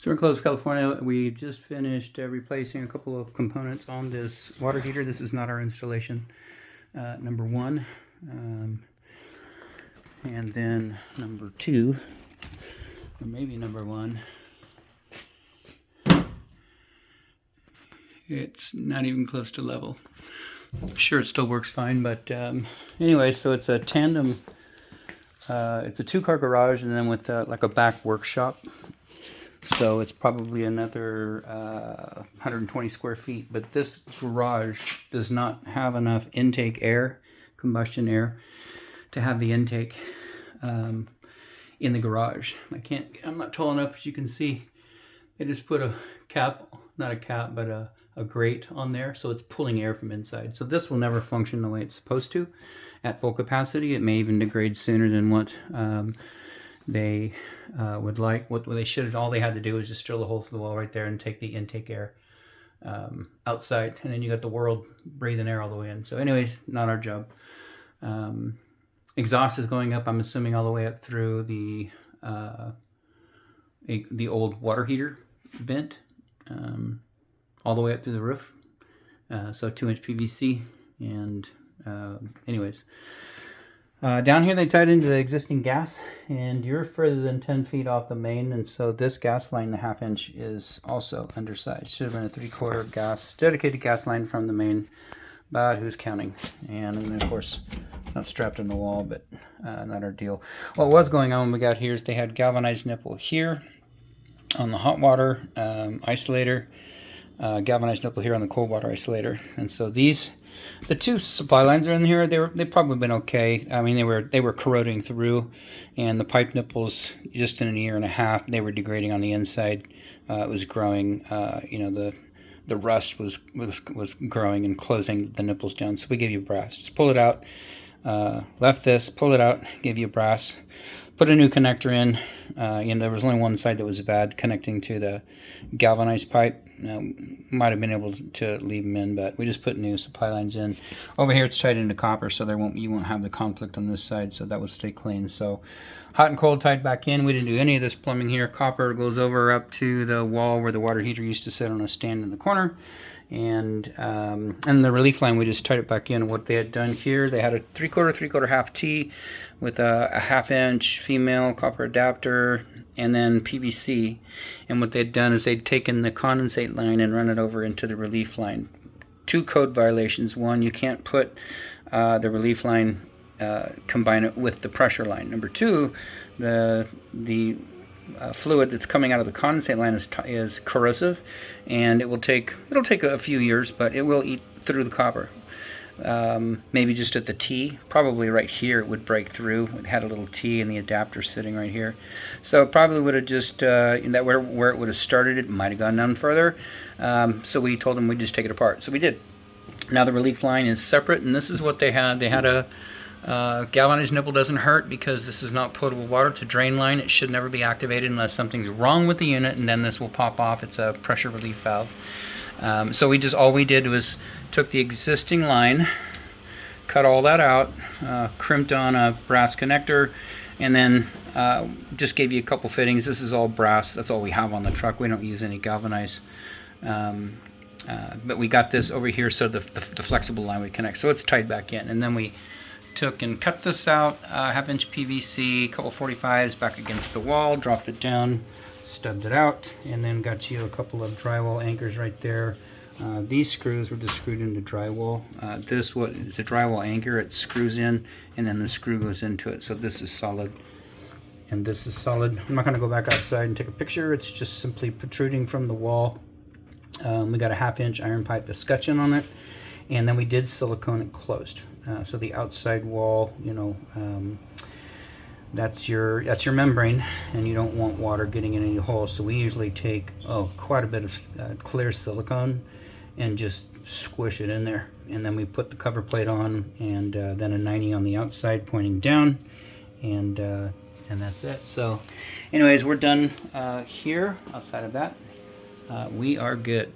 So we're in Clovis, California. We just finished replacing a couple of components on this water heater. This is not our installation, number one. And then number two, or maybe number one, it's not even close to level. I'm sure it still works fine, but anyway, so it's a tandem, it's a two-car garage and then with like a back workshop. So it's probably another 120 square feet, but this garage does not have enough intake air, combustion air, to have the intake in the garage. I'm not tall enough, as you can see. They just put a cap, not a cap, but a grate on there, so it's pulling air from inside. So this will never function the way it's supposed to at full capacity. It may even degrade sooner than what they would like. What they should, all they had to do was just drill the holes in the wall right there and take the intake air outside, and then you got the world breathing air all the way in. So anyways, not our job. Exhaust is going up, I'm assuming, all the way up through the old water heater vent, all the way up through the roof. So 2-inch PVC, and anyways. Down here they tied into the existing gas, and you're further than 10 feet off the main, and so this gas line, the 1/2 inch, is also undersized. Should have been a 3/4 gas, dedicated gas line from the main, but who's counting? And then of course, not strapped on the wall, but not our deal. What was going on when we got here is they had galvanized nipple here on the hot water isolator, galvanized nipple here on the cold water isolator, and so the two supply lines are in here. They've probably been okay. I mean, they were corroding through, and the pipe nipples, just in a year and a half, they were degrading on the inside. It was growing. You know, the rust was growing and closing the nipples down. So we gave you brass. Just pull it out. Left this, pull it out, gave you brass. Put a new connector in. You know, there was only one side that was bad, connecting to the galvanized pipe. Might have been able to leave them in, but we just put new supply lines in. Over here it's tied into copper, so you won't have the conflict on this side, so that will stay clean. So hot and cold tied back in. We didn't do any of this plumbing here. Copper goes over up to the wall where the water heater used to sit on a stand in the corner. And the relief line, we just tied it back in. What they had done here, they had a 3/4, 3/4 T with a 1/2 inch female copper adapter and then PVC. And what they'd done is they'd taken the condensate line and run it over into the relief line. Two code violations. One, you can't put the relief line, combine it with the pressure line. Number two, the fluid that's coming out of the condensate line is corrosive, and it'll take a few years, but it will eat through the copper. Maybe just at the T, probably right here it would break through. It had a little T and the adapter sitting right here, so it probably would have just where it would have started, it might have gone down further. So we told them we'd just take it apart, so we did. Now the relief line is separate, and this is what they had. They had a galvanized nipple. Doesn't hurt because this is not potable water. It's a drain line. It should never be activated unless something's wrong with the unit, and then this will pop off. It's a pressure relief valve. So all we did was took the existing line, cut all that out, crimped on a brass connector, and then just gave you a couple fittings. This is all brass. That's all we have on the truck. We don't use any galvanized. But we got this over here so the flexible line would connect. So it's tied back in, and then we took and cut this out, 1/2 inch PVC, a couple 45s back against the wall, dropped it down, stubbed it out, and then got you a couple of drywall anchors right there. These screws were just screwed into drywall. This is a drywall anchor. It screws in, and then the screw goes into it. So this is solid, and this is solid. I'm not going to go back outside and take a picture. It's just simply protruding from the wall. We got a 1/2 inch iron pipe escutcheon on it, and then we did silicone it closed. So the outside wall, you know, that's your membrane, and you don't want water getting in any holes. So we usually take quite a bit of clear silicone and just squish it in there, and then we put the cover plate on, and then a 90 on the outside pointing down, and that's it. So anyways, we're done here. Outside of that, we are good.